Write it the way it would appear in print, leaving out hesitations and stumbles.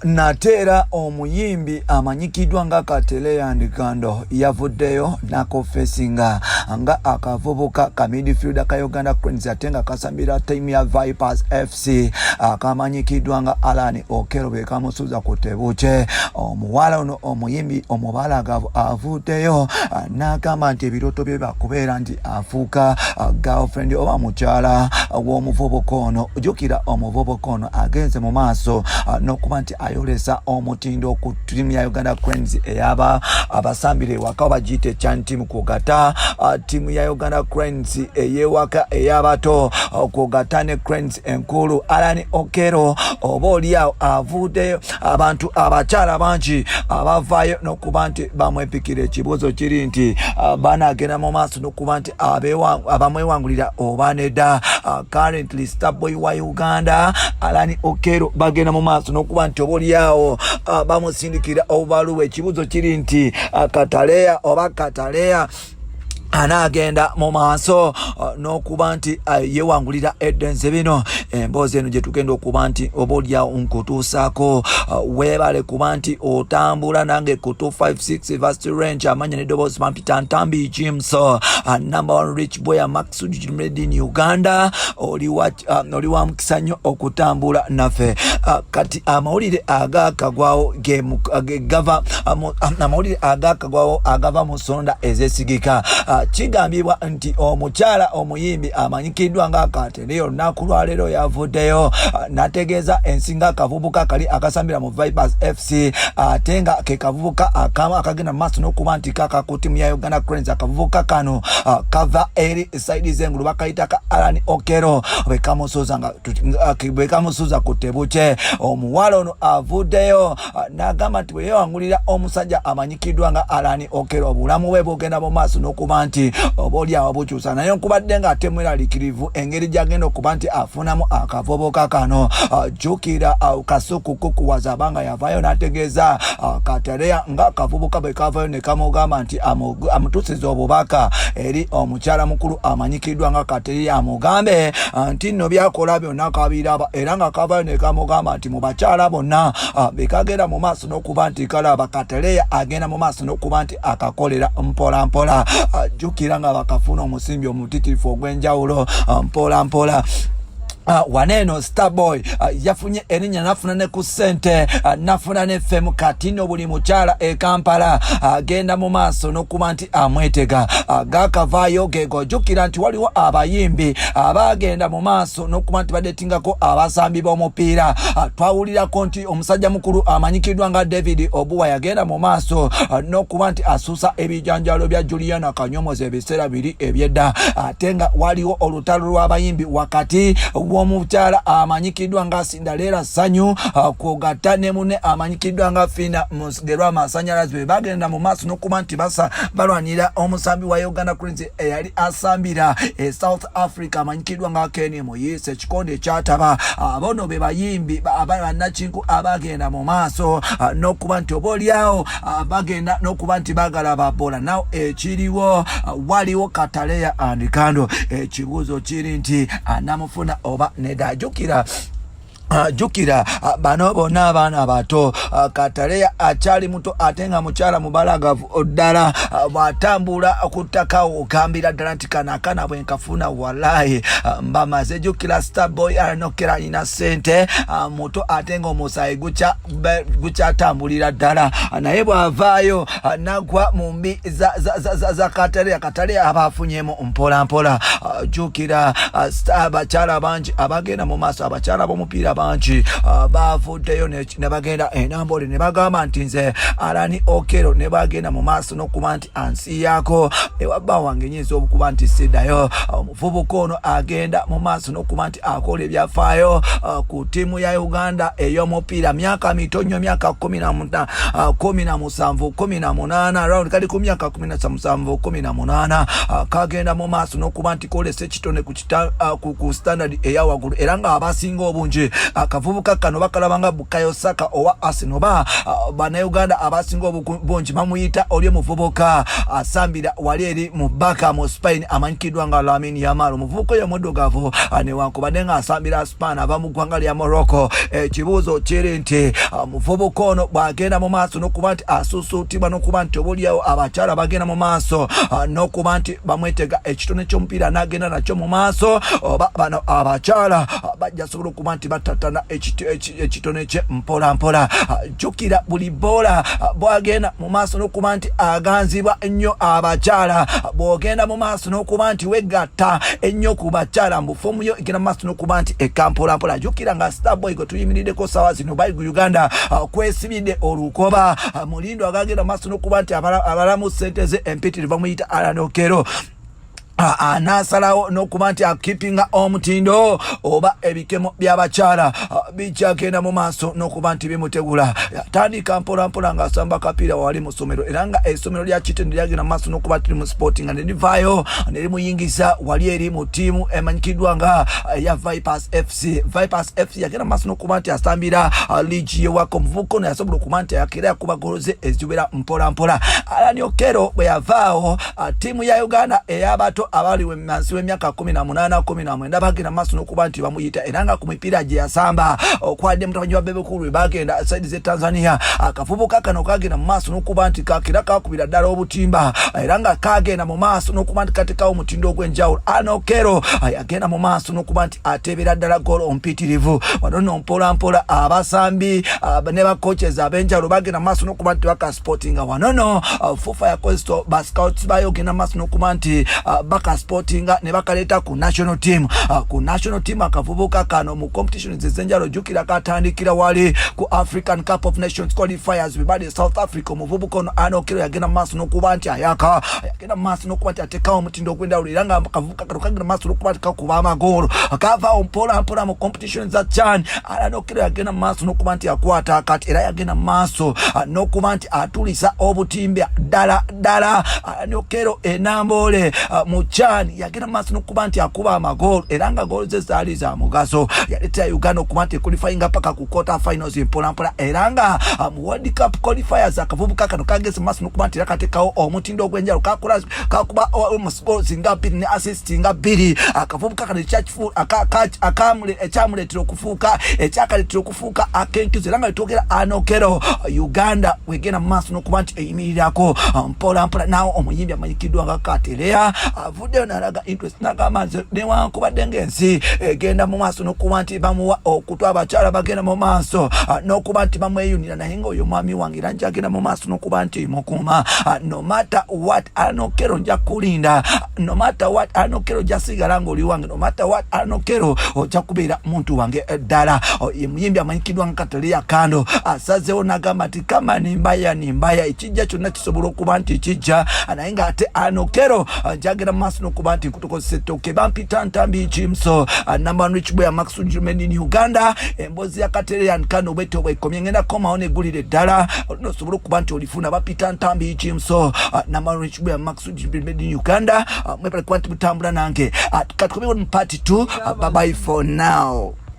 Natera omuyimbi amanyikidwa nga Kataleya and Kandle yavuddeyo nakofesinga nga akavubuka ka midfielder ka Uganda Cranes atenga kasambira team ya Vipers FC akamanyikidwa nga Allan Okello bekamusuza ku tebuche. Omuwala ono omuyimbi omubalagavu avuddeyo n'agamba nti ebiroto bye bakubeera nti afuuka girlfriend oba mukyala w'omuvubuka ono. Jjukira omuvubuka ono agenze mu maaso n'okuba nti ayolesa omutindo ku timu ya Uganda Cranes eyaba abasambire waka bagite chan team kugata timu ya Uganda Cranes eyewaka eyabato kugata ne Cranes enkulu. Allan Okello oboolyawo avuddeyo abantu abakyala bangi abavaayo n'okuba nti bamwepikira ekibuuzo kiri nti banagenda mu maaso n'okuba nti abamwewangulira oba nedda. Currently Starboy wa Uganda Allan Okello bagenda mu maaso n'okuba nti oboolyawo bamusindikira obubaluwa. Ekibuuzo kiri nti Kataleya oba Kataleya anagenda mu maaso n'okuba nti yewangulira eddense bino. Emboozi eno gye tugenda okuba nti oboolyawo nkutuusaako weebale kuba nti otambula nange ku 256 Vast Range amanya n'eddoboozi mampita Ntambi James number 1 rich boy Max made in Uganda. Oli wa mukisa nnyo okutambula naffe. Kati amawulire agakagwawo agava mu nsonda ezesigika. Kigambibwa nti omukyala omuyimbi amanyikiddwa nga Kataleya olunaku lwa leero yavuddeyo nategeeza ensinga akavubuka kali akasambira mu Vipers FC ate nga ke kavubuka akamu akagenda mu maaso n'okuba nti kaka ku timu ya Uganda Cranes. Akavubuka kano kava eri saidi z'engulu bakayita ka Allan Okello bekamusuuza ku tebuche. Omuwala ono avuddeyo n'agamba nti bwe yewangulira omusajja amanyikiddwa nga Allan Okello obulamu bwe bugenda mu maaso n'okuba nti oboolyawo bukyusa. Naye nkubadde nga ate mweraliikirivu engeri gy'agenda okuba nti afunamu akavubuka kano. Jjukira Kasuku kukuwaza abanga yavaayo n'ategeeza Kataleya nga akavubuka bwe kavaayo ne kamugamba nti amutuusiza obubaka eri omukyala mukulu amanyikiddwa nga Kataleya amugambe nti nno byakola byonna kabiraba era nga kavaayo ne kamugamba nti mu bakyala bonna bekagenda mu maaso n'okuba nti kalaba Kataleya agenda mu maaso n'okuba nti akakolera mpola mpola. Jjukira nga bakafuna omusimbi omutitirifu ogw'enjawulo mpola mpola. Waneno Starboy yafunye erinnya nafuna ne ku ssente nafuna ne femu kati no buli mukyala e Kampala agenda mu maaso n'okuba nti amwetega gakavaayo gego. Jjukira nti waliwo abayimbi abagenda mu maaso n'okuba nti badetingako abasambi b'omupiira. Twawulirako nti omusajja mukulu amanyikiddwa nga David Obuwa yagenda mu maaso n'okuba nti asuusa ebijanjalo bya Juliana Kanyomozi ebiseera biri ebyedda. Ate nga waliwo olutalo lw'abayimbi wakati omukyala amanyikiddwa nga Cinderella Sanyu kugata ne mune amanyikiddwa nga Fina Musgerwa Masanyalazi be bagenda mu maaso n'okuba nti balwanira omusambi wa Uganda Cranes eyali asambira South Africa amanyikiddwa nga Kenny Muyise ekikonde ekyataba. Abono be bayimbi bannakinku abagenda mu maaso n'okuba nti oboolyawo bagenda n'okuba nti bagala babola. Naw ekiriwo waliwo Kataleya and Kandle. Ekibuuzo kiri nti anamufuna oba nedda. Jjukira bano bonna abaana bato. Kataleya akyali muto ate nga mukyala mubalagavu ddala. Bw'atambula ku ttaka ogambira ddala nti kanakana bwe nkafuna wallahi mbamaze. Jjukira Starboy Allan Okello alina ssente muto ate nga omusaayi gukyatambulira ddala. Naye bw'avaayo nagwa mu mbi za Kataleya aba afunyemu mpola mpola. Jjukira abakyala bangi abagenda mu maaso abakyala b'omupiira bangi bavuddeyo ne bagenda enambole ne bagamba nti nze Allan Okello ne bagenda mu maaso n'okuba nti ansiyaako ewabba wange nyinza okuba nti siddayo. Omuvubuka ono agenda mu maaso n'okuba nti akola ebyafaayo ku ttiimu ya Uganda ey'omupiira. Myaka mitonyo, myaka 17, 18 round kali ku myaka 17, 18 kagenda mu maaso n'okuba nti kolesa ekitone ku standard eya waggulu era nga abasinga obungi akavubuka kano bakalabanga Bukayo Saka owa Arsenal ba Bannayuganda abasinga obungi bamuyita oli omuvubuka asambira wali eri mu Baka mu Spain amanyikidwa nga Lamine Yamal. Omuvubuka oyo muddugavu newankubadde nga asambira Spain aba mu ggwanga lya Morocco. Ekibuuzo kiri nti omuvubuka ono bw'agenda mu maaso n'okuba nti asusuutibwa n'okuba nti obuliawo abakyala bagenda mu maaso n'okuba nti bamwetega ekitone ky'omupiira n'agenda nakyo mu maaso, oba bano abakyala bajja sobola okuba nti batatana ekitone kye mpola mpola. Jjukira buli boola bw'agenda mu maaso n'okuba nti aganzibwa ennyo abakyala, bw'ogenda mu maaso n'okuba nti wegatta ennyo ku bakyala mbufumu yo egenda mu maaso n'okuba nti ekampola mpola. Jjukira nga Starboy gwe tuyimiriddeko sawa zino Bayigu Uganda kwesibidde olukoba mulindo agagenda mu maaso n'okuba nti abalamu ssente ze empitirivu bamuyita Allan Okello anasalawo n'okuba nti akipinga omutindo oba ebikemo by'abakyala bijjagenda mu maaso n'okuba nti bimutegula. Tandika mpola mpola ng'asamba kapiira wali mu ssomero era nga essomero lya Kitende lyagenda mu maaso n'okuba nti mu sporting nga nerivaayo nerimuyingisa wali eri mu ttiimu emanyikiddwa nga ya Vipers FC. Vipers FC yagenda mu maaso n'okuba nti asambira liigi y'ewaka. Omuvubuka ono yasobola okuba nti yakera yakuba goloze ezibera mpola mpola. Allan Okello bwe yavaawo ttiimu ya Uganda ey'abato abali wansi w'emyaka 18 19 bagenda maaso n'okuba nti bamuyita era nga ku mipiira gye yasamba okwadde mutabanyi wa Bebekulu bagenda saidi ze Tanzania. Akavubuka kano kagenda mu maaso n'okuba nti kakira kakubira ddala obutimba era nga kagenda mu maaso n'okuba nti katekawo omutindo ogw'enjawulo. Allan Okello yagenda mu maaso n'okuba nti atebera ddala golo ompitirivu. Wano nno mpola mpola abasambi ne bakoches ab'enjawulo bagenda mu maaso n'okuba nti bakasportinga. Wano nno Fufa yakozesa bascouts bayo genda mu maaso n'okuba nti bakasportinga ne bakaleta ku national team. Ku national team akavubuka kano mu competitions ezenjalo jukira katandikira wali ku African Cup of Nations qualifiers bibali South Africa. Omuvubuka ono Allan Okello yagenda maaso n'okuba nti ayaka, yagenda maaso n'okuba nti atekawo omutindo ogw'enjawulo era nga akavubuka kano kagenda maaso n'okuba nti kakuba amagolo. Akavaawo mpola mpola mu competitions za CHAN. Allan Okello yagenda maaso n'okuba nti akwata akati era yagenda maaso n'okuba nti atulisa obutimba ddala ddala. Allan Okello enambole mu CHAN yagenda maaso n'okuba nti akuba amagolo era nga golo ze zaali za mugaso. Yaleetera Uganda okuba nti qualifyinga paka ku quarter finals mpola mpola era nga mu World Cup qualifiers akavubuka kano kageze maaso n'okuba nti yakatekawo omutindo ogw'enjawulo kakuba goals nga 2 ne assist nga 2. Akavubuka kano ekyamuleetera okufuuka akenkizo era nga litwogera Allan Okello Uganda wegenda maaso n'okuba nti eyimirirako mpola mpola. Nawo omuyimbi amanyikiddwa nga Kataleya avuddeyo n'alaga interest n'agamba nti newankubadde ng'ensi egenda mu maaso n'okuba nti bamuwa okutwa abakyala bagenda mu maaso n'okuba nti bamweyunira naye ng'oyo mwami wange era nti agenda mu maaso n'okuba nti mukuuma. No matter what Allan Okello nja kulinda, no matter what Allan Okello ojja sigala ng'oli wange, no matter what Allan Okello ojja kubeera muntu wange ddala. Ye muyimbi amanyikiddwa nga Kataleya Kandle asazeewo n'agamba nti kama nimbaya ekijja kyonna kisobola okuba nti kijja naye ng'ate Allan Okello njagenda mu maaso n'okuba nti nkutukozesa ettooke bampita ntambi kimso number 1 rich boy Max Jumeni in Uganda embozi ya Kataleya Kandle bweto bwekomye ngenda komawo neggulire ddala nosobola okuba nti olifuna bapita ntambi kimso number 1 rich boy Max Jumeni in Uganda mwepale kuba nti mutambula nange katukomewo mu part 2 bye bye for now.